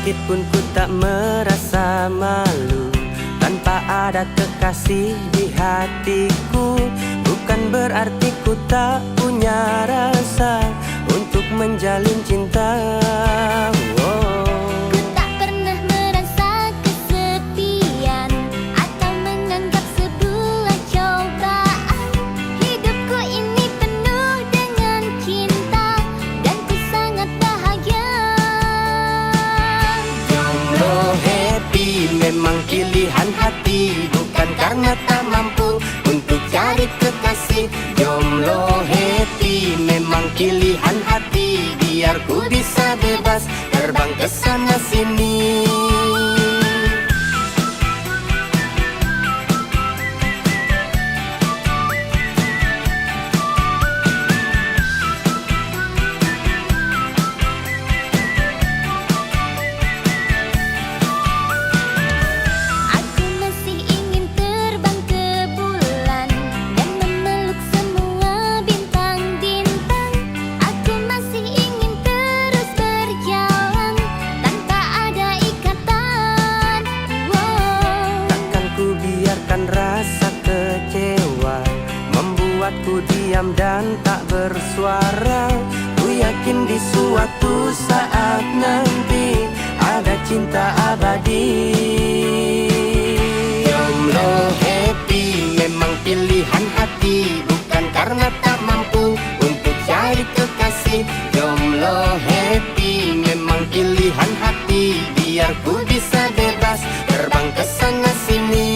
sakit pun ku tak merasa malu. Tanpa ada kekasih di hatiku, bukan berarti ku tak punya rasa untuk menjalin cinta. Ku tak pernah merasa kesepian atau menganggap sebuah cobaan. Hidupku ini penuh dengan cinta dan ku sangat bahagia. Jomblo happy memang pilihan hati, bukan karena tak mampu untuk cari kekasih. Jomblo happy memang pilihan hati, biar ku bisa bebas terbang ke sana sini. Aku masih ingin terbang ke bulan dan memeluk semua bintang-bintang. Aku masih ingin terus berjalan tanpa ada ikatan. Takkan ku biarkan rasa kecewa membuatku diam dan tak bersuara. Ku yakin di suatu saat nanti ada cinta abadi. Jomblo happy memang pilihan hati, bukan karena tak mampu untuk cari kekasih. Jomblo happy memang pilihan hati, biar ku bisa bebas terbang ke sana sini.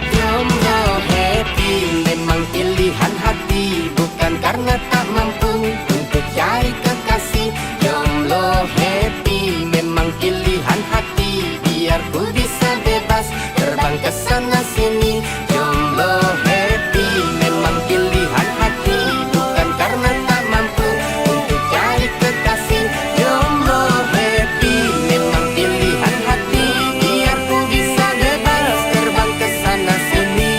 Jomblo happy memang pilihan hati, bukan karena tak mampu untuk cari kekasih. Jomblo happy memang pilihan hati, biar ku bisa bebas terbang ke sana sini. Jomblo happy memang pilihan hati, bukan karena tak mampu untuk cari kekasih. Jomblo happy memang pilihan hati, biar ku bisa bebas terbang ke sana sini.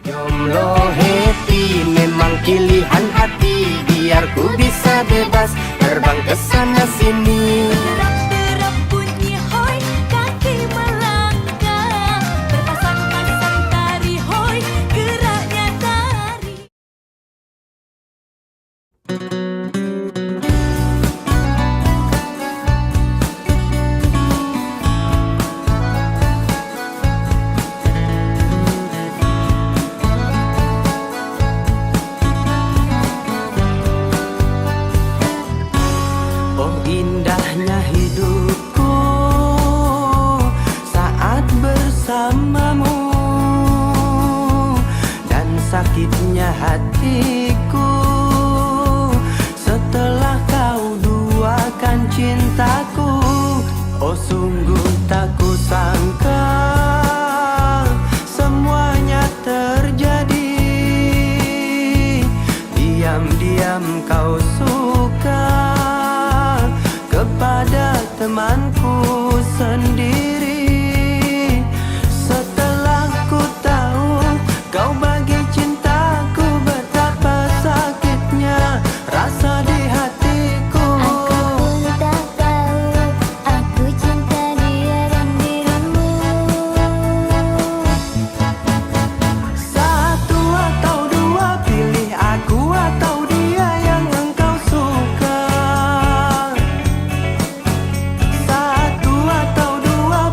Jomblo happy memang pilihan hati, biar ku bisa bebas terbang ke sana sini. Derap-derap bunyi hoi, kaki melangkah, berpasang-pasang tari hoi, geraknya tari. Oh indahnya hidupku saat bersamamu, dan sakitnya hatiku setelah kau duakan cintaku. Oh sungguh tak kusangka semuanya terjadi. Diam-diam kau suka kepada temanku sendiri. Setelah ku tahu kau bagi cintaku, betapa sakitnya rasa di hatiku. Aku pun tak tahu, aku cinta dia dan dirimu. Satu atau dua, pilih aku atau dia yang engkau suka. Satu atau dua,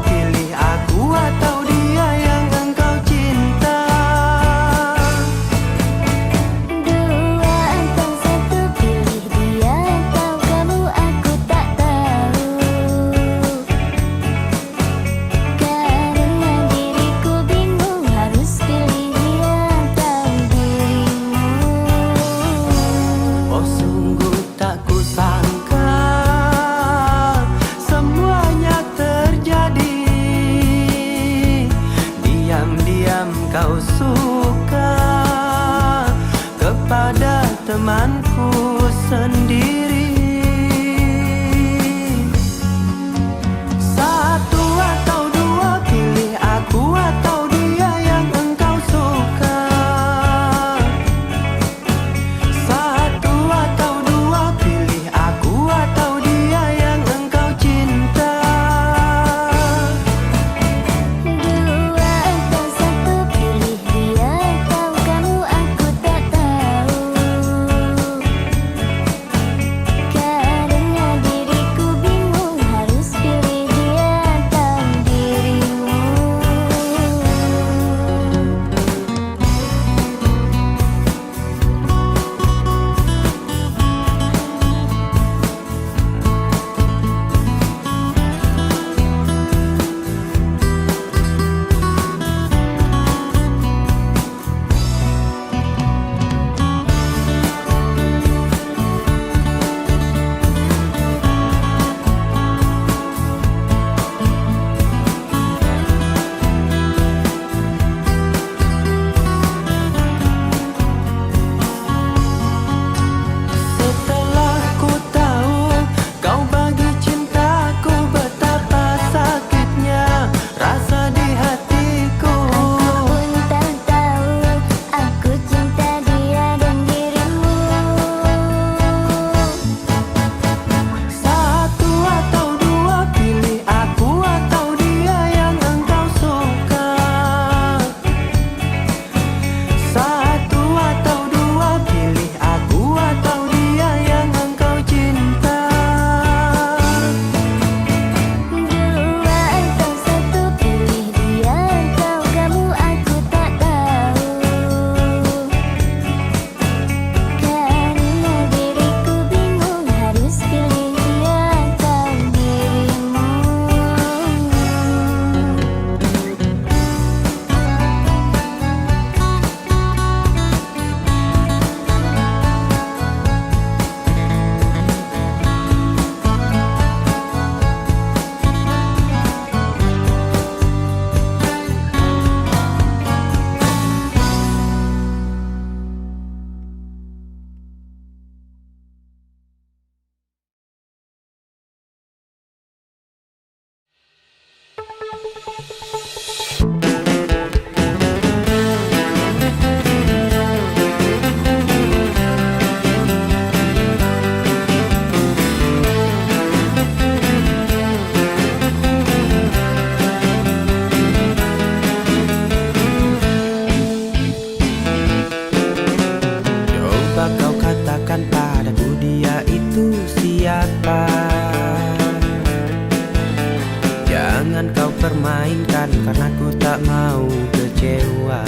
jangan kau permainkan, karena ku tak mau kecewa.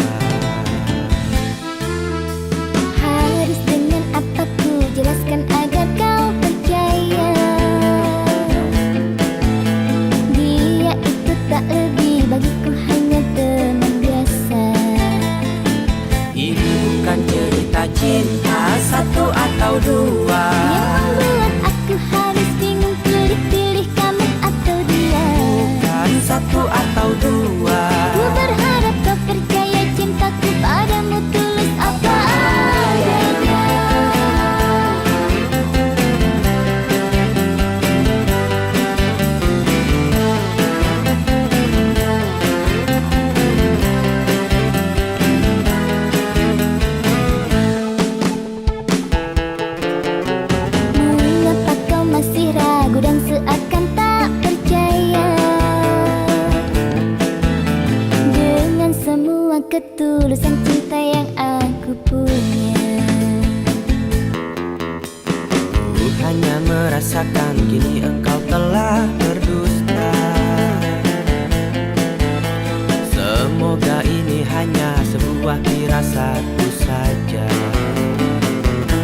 Harus dengan apa ku jelaskan agar kau percaya. Dia itu tak lebih bagiku hanya teman biasa. Ini bukan cerita cinta satu atau dua, Yang membuat aku harus bingung pilih-pilih kamu atau dia. bukan satu atau dua. Ku berharap kau percaya cintaku padamu tulus apa adanya. Mengapa kau masih ragu dan seakan tak percaya dengan semua ketulusan cinta yang aku punya? Ku hanya merasakan kini engkau telah berdusta. Semoga ini hanya sebuah firasatku saja.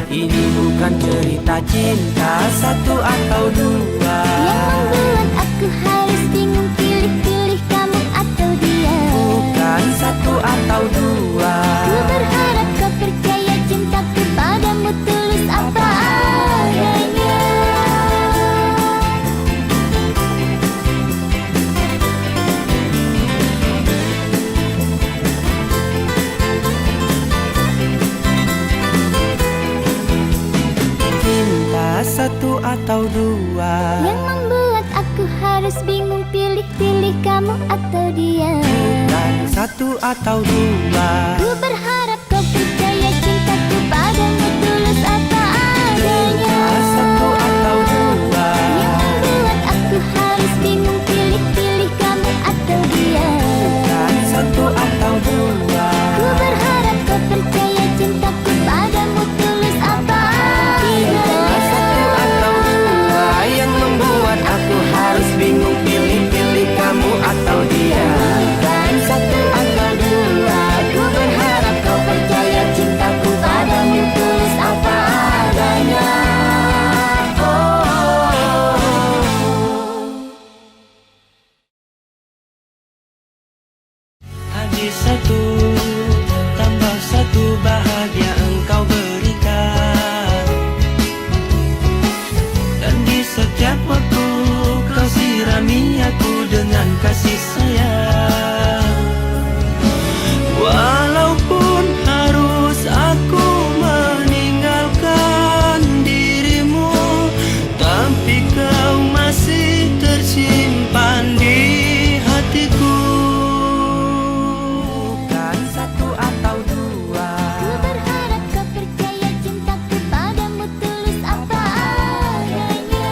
Ini bukan cerita cinta satu atau dua, Yang membuat aku harus bingung pilih-pilih kamu atau dia. bukan satu atau dua. Ku berharap kau percaya cintaku padamu tulus apa adanya. Cinta satu atau dua, Yang membuat aku harus bingung pilih-pilih kamu atau dia. bukan satu atau dua. Ku berharap kau percaya cintaku padamu tulus apa adanya. Satu atau dua, Yang membuat aku harus bingung pilih-pilih kamu atau dia. bukan satu atau dua. Ku berharap kau percaya cintaku padamu tulus apa adanya. Satu atau dua, yang membuat aku harus bingung pilih-pilih kamu atau dia. Bukan satu atau dua. Ku berharap kau percaya cintaku padamu tulus apa adanya. Hadir satu, tambah satu bahagia engkau berikan. Dan di setiap waktu kau sirami aku dengan kasih sayang. Walaupun harus aku meninggalkan dirimu, tapi kau masih tersimpan di hatiku. Bukan satu atau dua, Ku berharap kau percaya cintaku padamu tulus apa adanya.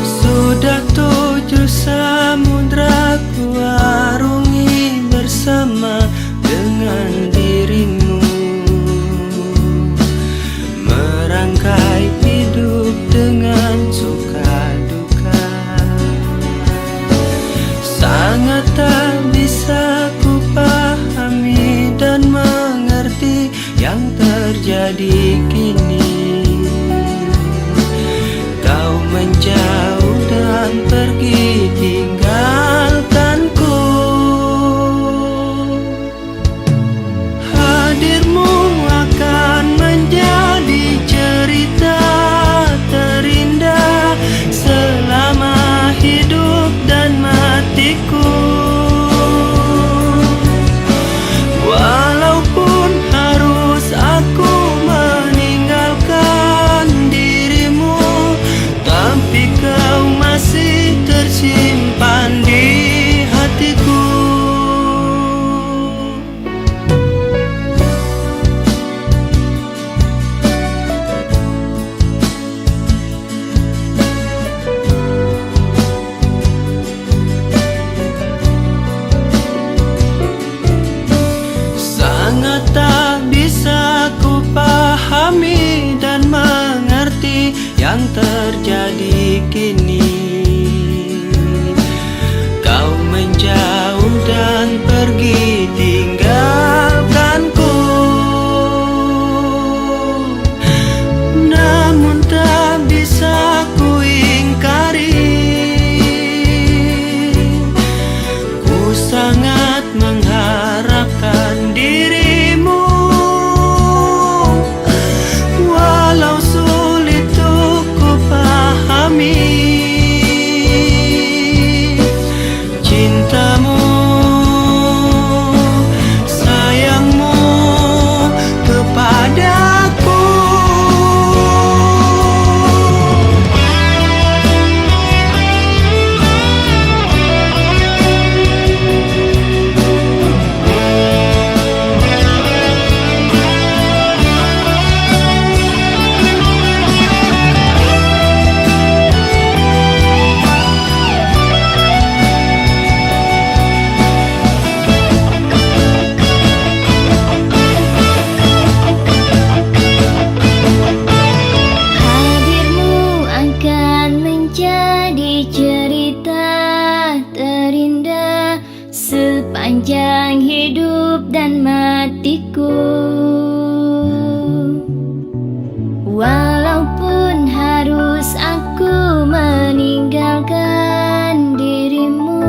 sudah 7 samudra ku arungi bersama dengan dirimu, merangkai hidup dengan suka duka. Sangat tak bisa ku pahami dan mengerti yang terjadi kini. Kau menjauh dan pergi tinggalkanku. Hadirmu akan menjadi cerita terindah selama hidup dan mati. sepanjang hidup dan matiku. Walaupun harus aku meninggalkan dirimu,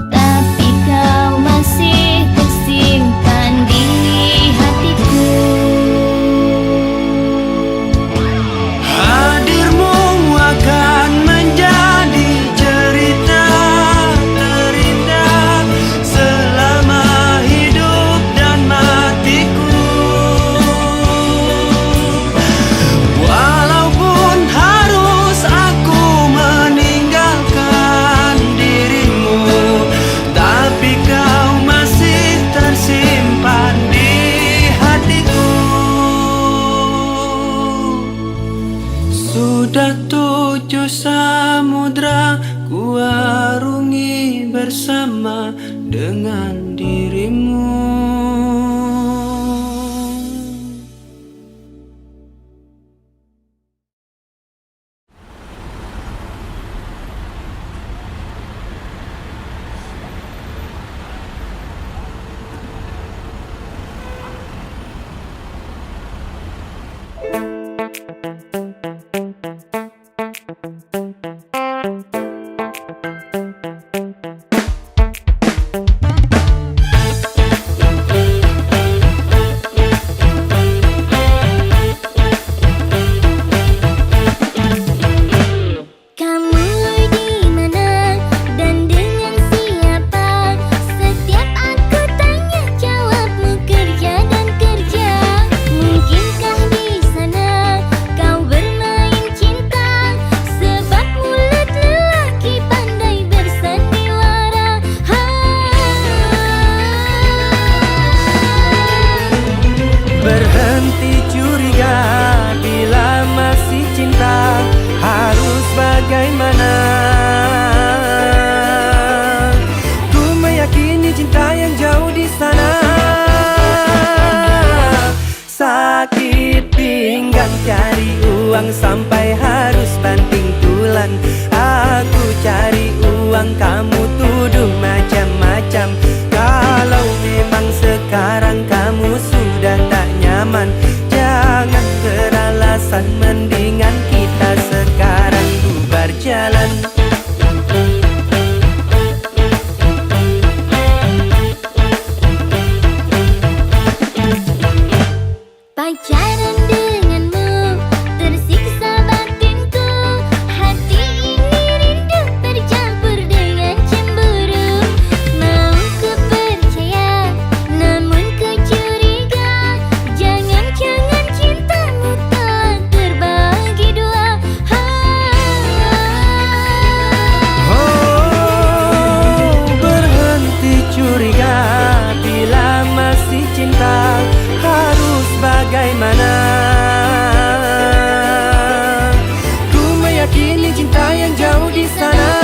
tapi kau masih tersimpan di hatiku. Hadirmu akan menjadi cerita terindah selama hidup dan matiku. Walaupun harus aku meninggalkan dirimu, tapi kau masih tersimpan di hatiku. Sudah 7 samudra ku arungi bersama dengan dirimu. Kamu di mana dan dengan siapa? Setiap aku tanya jawabmu kerja dan kerja. Mungkinkah di sana kau bermain cinta? Sebab mulut lelaki pandai bersandiwara. Berhenti curiga bila masih cinta, harus bagaimana? Ku meyakini cinta yang jauh di sana. Sakit pinggang cari uang sampai harus banting tulang. Aku cari uang, kamu tuduh macam-macam. Kalau memang sekarang kamu sudah tak nyaman, jangan beralasan, mendingan kita sekarang bubar jalan. Pacaran denganmu tersiksa batinku. Hati ini rindu bercampur dengan cemburu. Mau ku percaya namun ku curiga. Jangan-jangan cintamu tak terbagi dua. Oh, berhenti curiga bila masih cinta, harus bagaimana? Ku meyakini cinta yang jauh di sana.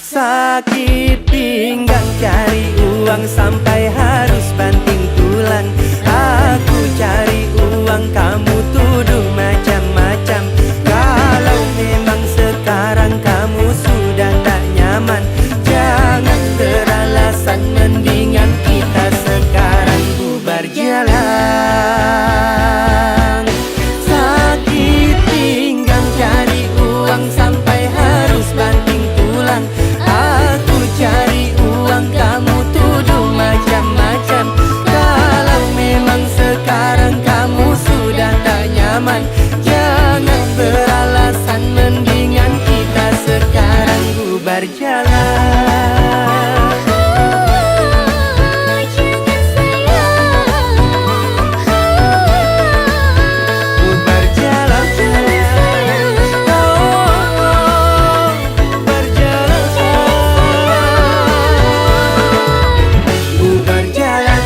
Sakit pinggang cari uang sampai harus banting tulang. Aku cari uang, kamu tuduh macam-macam. Kalau memang sekarang kamu sudah tak nyaman, jangan beralasan, mendingan kita sekarang bubar jalan. Sakit pinggang cari uang sampai harus banting tulang. Aku cari uang, kamu tuduh macam-macam. Kalau memang sekarang kamu sudah tak nyaman, jangan beralasan, mendingan kita sekarang bubar jalan. Jangan sayang, Bubar jalan, oh, bubar jalan, bubar jalan.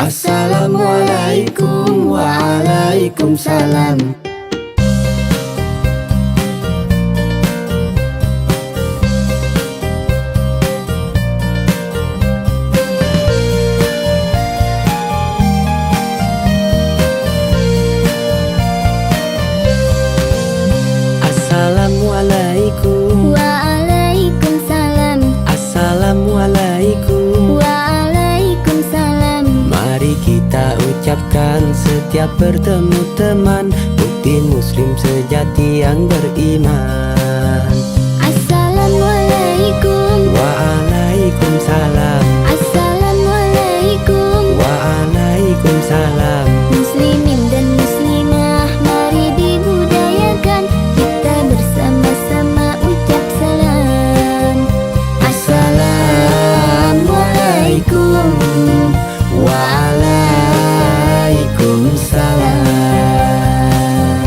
Assalamualaikum waalaikumsalam. Assalamualaikum. Waalaikumsalam. Assalamualaikum. Waalaikumsalam. Mari kita ucapkan setiap bertemu teman, bukti muslim sejati yang beriman. Assalamualaikum. Waalaikumsalam. Assalamualaikum. Waalaikumsalam. Muslimin dan muslimah, mari dibudayakan kita bersama-sama ucap salam. Assalamualaikum. Waalaikumsalam.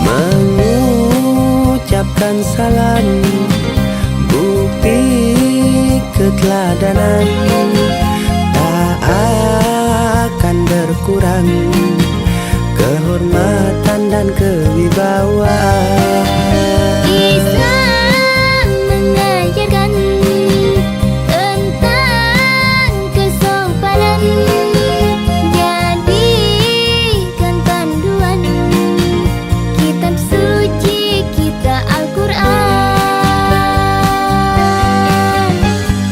Mengucapkan salam, bukti keteladanan, tak akan berkurang kehormatan dan kewibawaan. Islam mengajarkan tentang kesopanan, jadikan panduan kitab suci kita Al-Quran.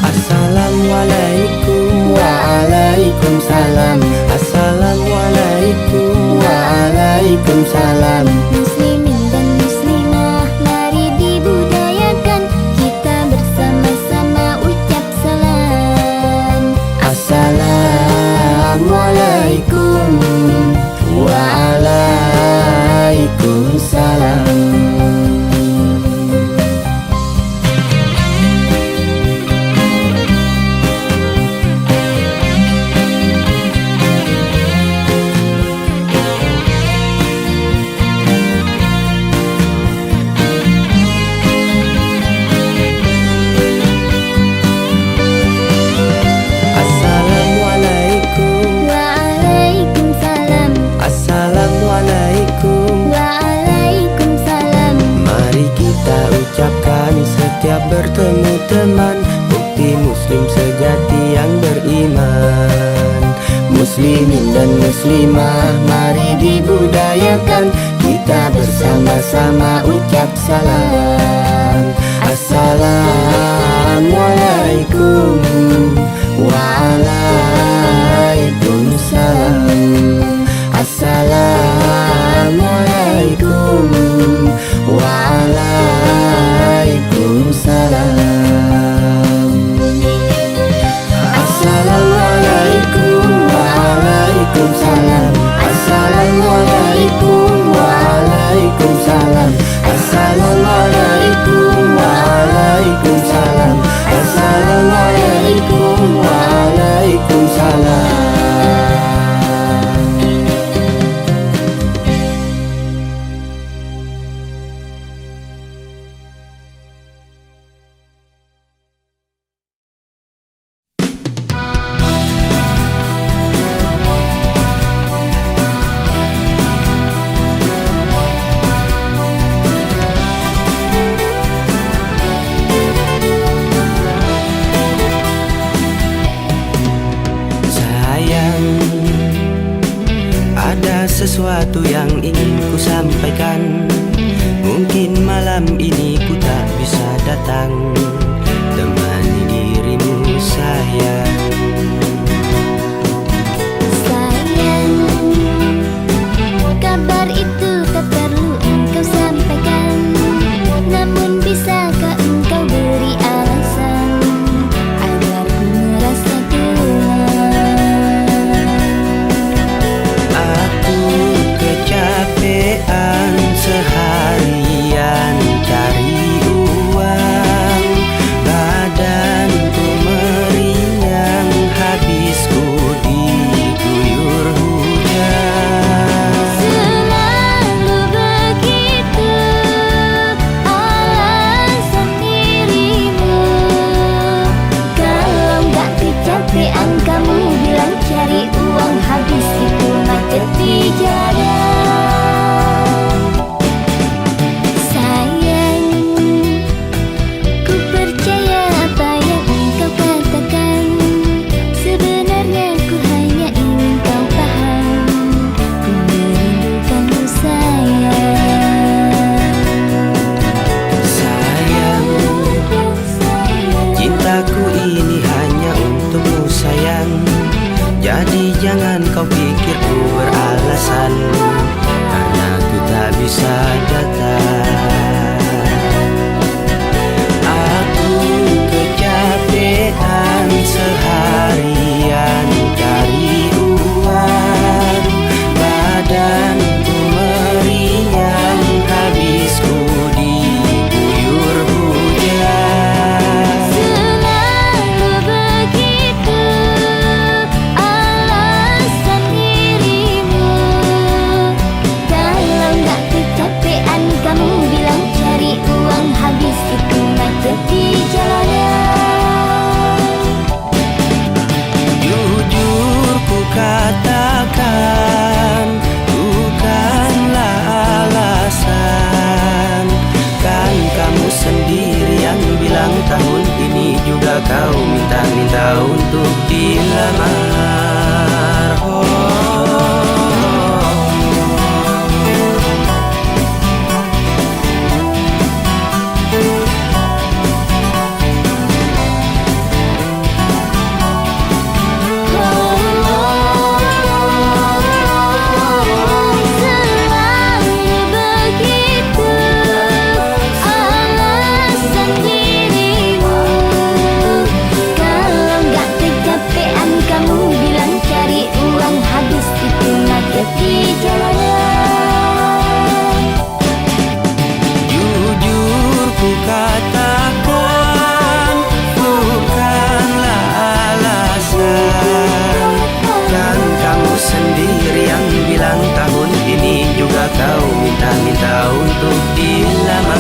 Assalamualaikum. Waalaikumsalam. Assalamualaikum. Waalaikumsalam. Muslimin dan muslimah, mari dibudayakan kita bersama-sama ucap salam. Assalamualaikum. Waalaikumsalam. Assalamualaikum. Waalaikumsalam. Assalamualaikum. Waalaikumsalam. Mari kita ucapkan setiap bertemu teman, bukti muslim sejati yang beriman. Muslimin dan muslimah, mari dibudayakan kita bersama-sama ucap salam. Assalamualaikum. Waalaikumsalam. Assalamualaikum. Waalaikumsalam. Assalamualaikum. Waalaikumsalam. Assalamualaikum. Waalaikumsalam. Assalamualaikum. Waalaikumsalam. Assalamualaikum. Waalaikumsalam. Sayang, ada sesuatu yang ingin ku sampaikan. Mungkin malam ini ku tak bisa datang temani dirimu sayang. Sayang, kabar itu tak perlu engkau sampaikan, namun bisakah engkau beri alasan agar ku merasa tenang. Aku kecapean seharian cari dilamar. Oh. Jujur ku katakan, bukanlah alasan. Kan kamu sendiri yang bilang tahun ini juga kau minta-minta untuk dilamar.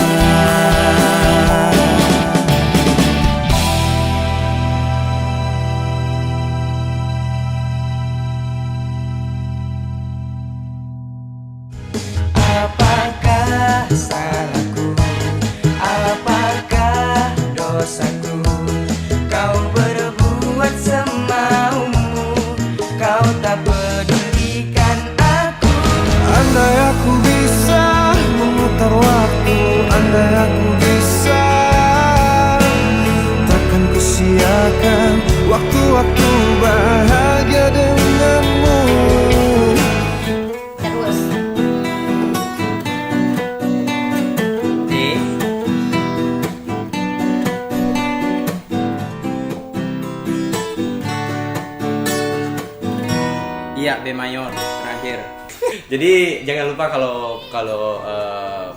Apakah salahku? Apakah dosaku? Kau berbuat semaumu, kau tak pedulikan aku. Andai aku bisa memutar waktu, andai aku bisa, takkan kusiakan waktu-waktu bahagia denganmu. Terus Iya, B mayor terakhir. Jadi jangan lupa kalau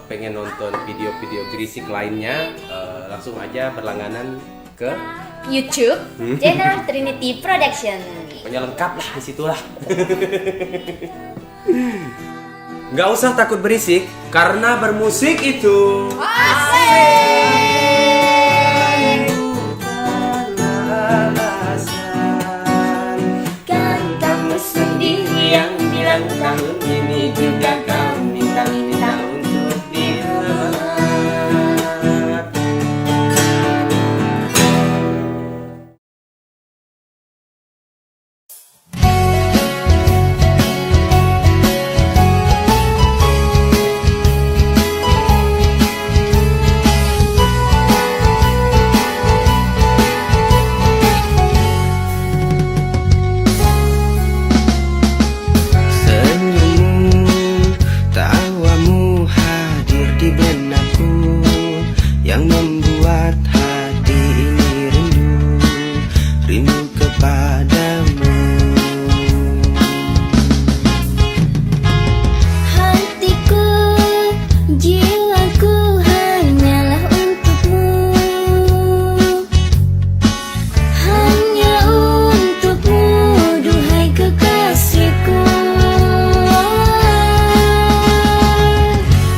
pengen nonton video-video berisik lainnya, langsung aja berlangganan ke YouTube channel Trinity Production. pokoknya lengkap lah di situ lah. Nggak usah takut berisik karena bermusik itu Kan kamu sendiri yang bilang tahun ini juga kau minta-minta untuk dilamar. Senyummu, tawamu hadir di benakku, yang membuat hati ini rindu, rindu kepadamu. Hatiku, jiwaku hanyalah untukmu, hanya untukmu, duhai kekasihku.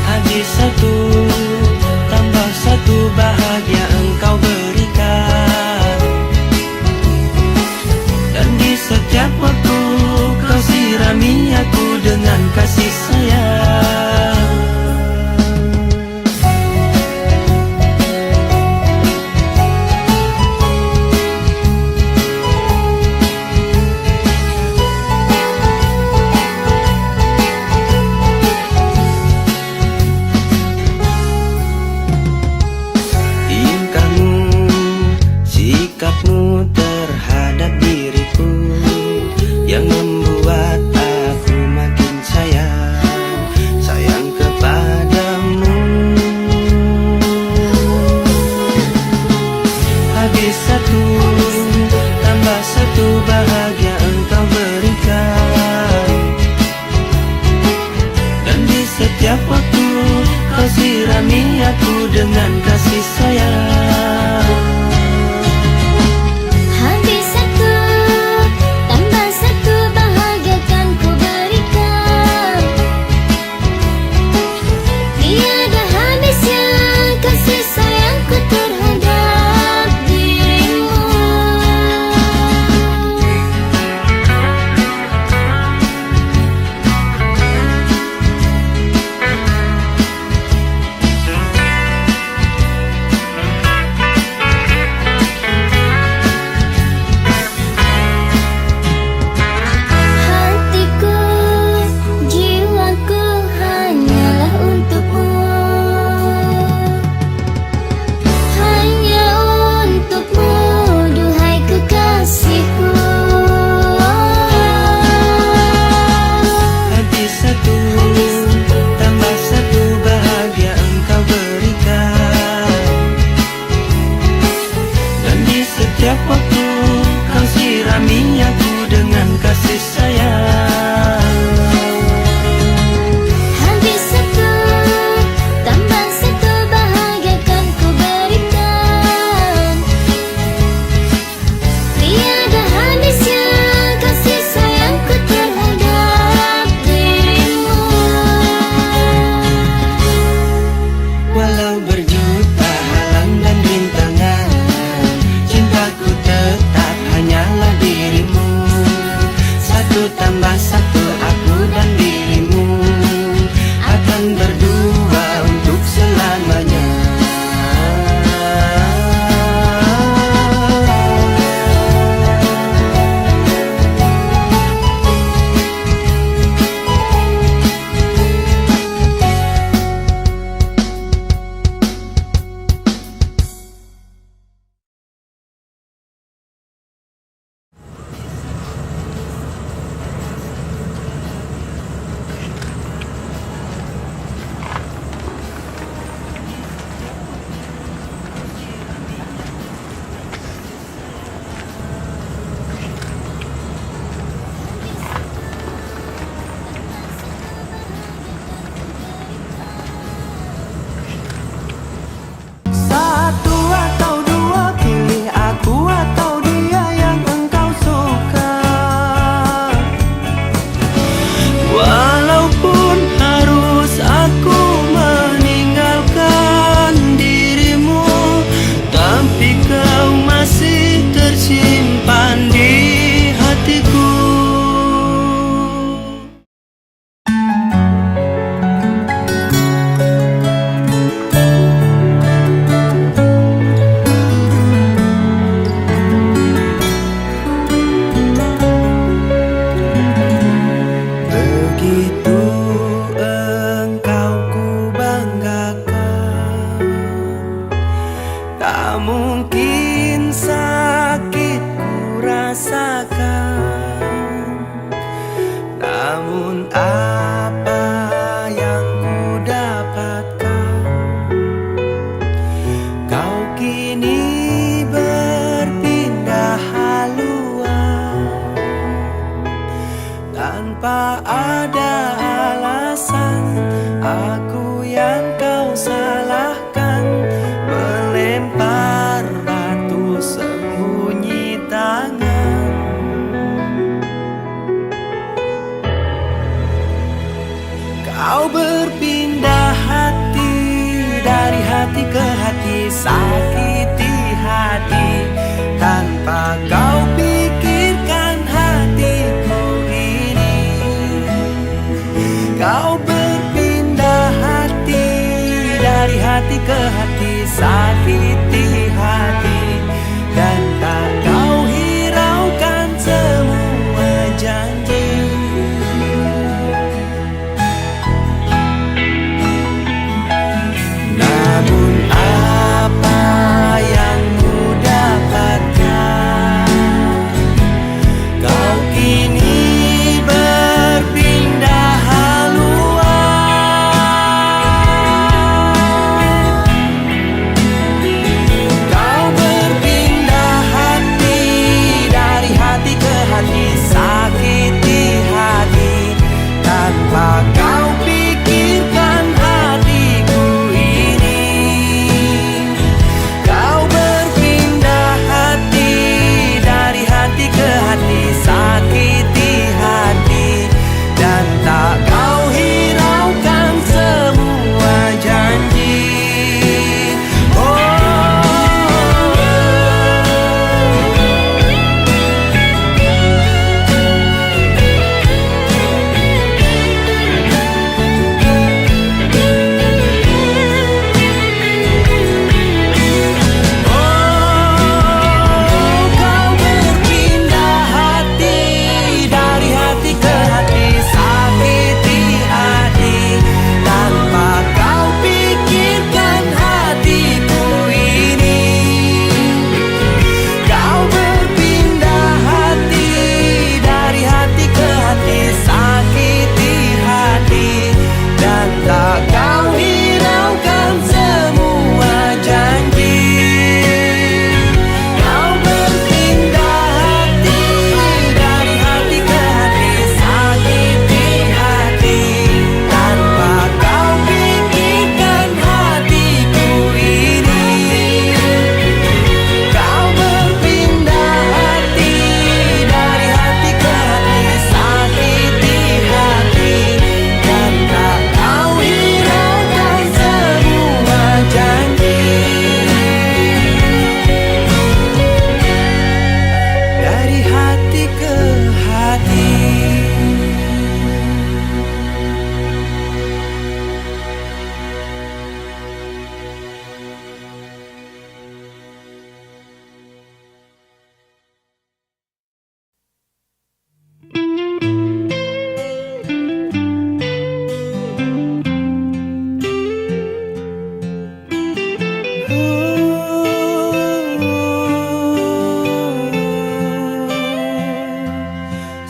Habis satu, tambah satu bahagia engkau berikan, dan di setiap waktu kau sirami aku dengan kasih sayang. Tingkahmu, sikapmu terhadap diriku, yang membuat aku makin sayang, sayang kepadamu. Habis satu, tambah satu bahagia engkau berikan, dan di setiap waktu kau sirami aku dengan kasih sayang. Habis satu, tambah satu bahagia kan ku berikan, tiada habisnya kasih sayangku terhadap dirimu. Walau berjuta halang dan rintangan, cintaku tetap hanyalah dirimu. Satu tambah satu, aku dan dirimu akan berdua untuk selamanya. Satu atau dua, pilih aku atau dia yang engkau suka. Walaupun harus aku meninggalkan dirimu, tapi kau masih tersimpan di hatiku. Begitu engkau ku banggakan, tak mungkin sakit ku rasakan. Namun apa yang ku dapatkan, kau kini berpindah haluan tanpa ada alasan. Aku yang kau salahkan, melempar batu sembunyi tangan. Kau berpindah hati, dari hati ke hati, sakiti hati tanpa kau pikirkan hatiku ini. Kau berpindah hati, dari hati ke hati, sakiti hati, dan tak kau hiraukan semua janji. Namun apa yang ku dapatkan, kau kini berpindah haluan.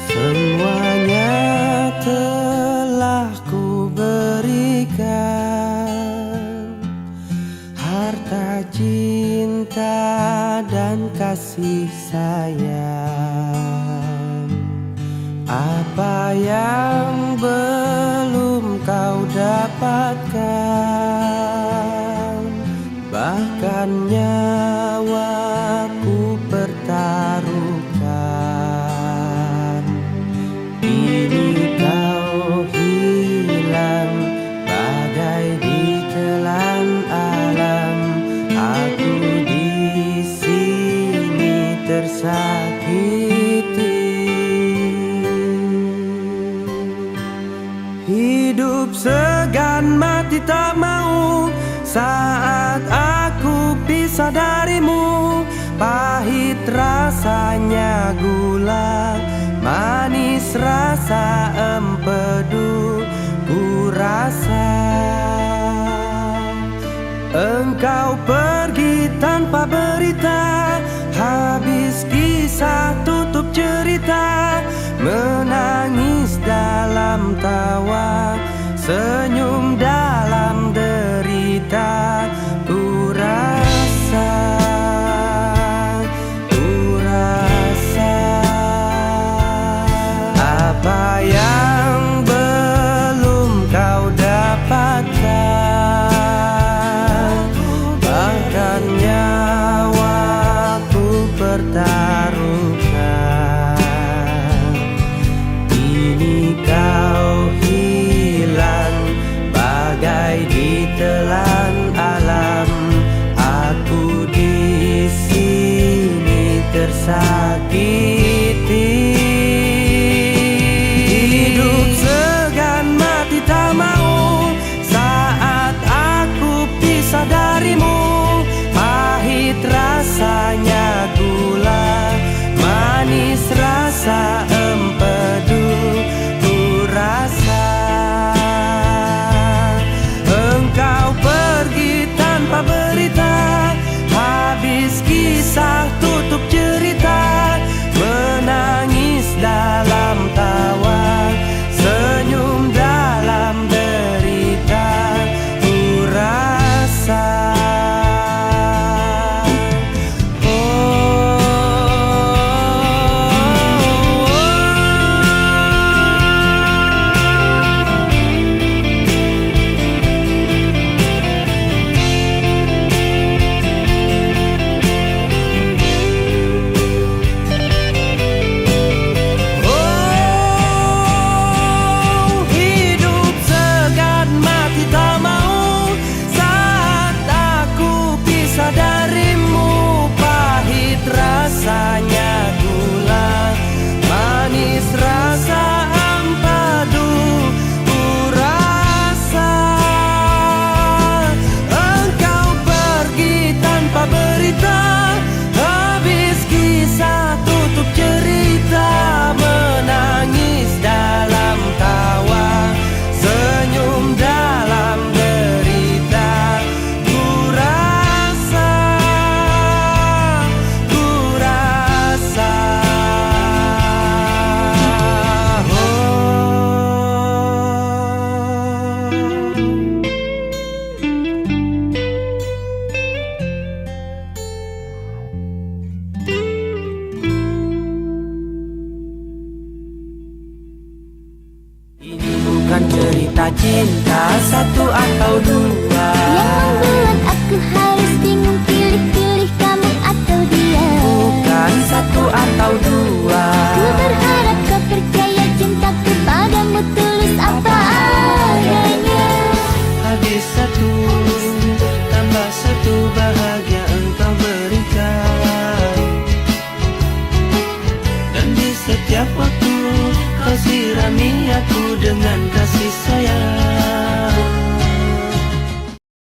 Semuanya telah ku berikan, harta, cinta, dan kasih sayang. Apa yang belum kau dapatkan, bahkan nyawaku pertaruhkan. Kini kau hilang bagai ditelan alam. Aku di sini tersakiti. Hidup segan mati tak mau saat aku pisah darimu. Pahit rasanya gula, manis rasa empedu. Ku rasa engkau pergi tanpa berita. Habis kisah tutup cerita. Menangis dalam tawa, senyum dalam derita. Ku rasa apa yang belum kau dapatkan, bahkan nyawaku pertaruhkan. Kini kau hilang bagai ditelan alam. Aku di sini tersakiti. Hidup segan mati tak mau saat aku pisah darimu. Pahit rasanya gula, manis rasa empedu. Ku rasa engkau pergi tanpa berita. Habis kisah tutup cerita. Menangis dalam tawa, senyum dalam derita. Ku rasa bukan cerita cinta satu atau dua Yang membuat aku harus bingung pilih-pilih kamu atau dia. Bukan satu atau dua. Ku berharap kau percaya cintaku padamu tulus apa adanya. Habis satu, tambah satu bahagia engkau berikan. Dan di setiap waktu kau sirami aku dengan kasih sayang.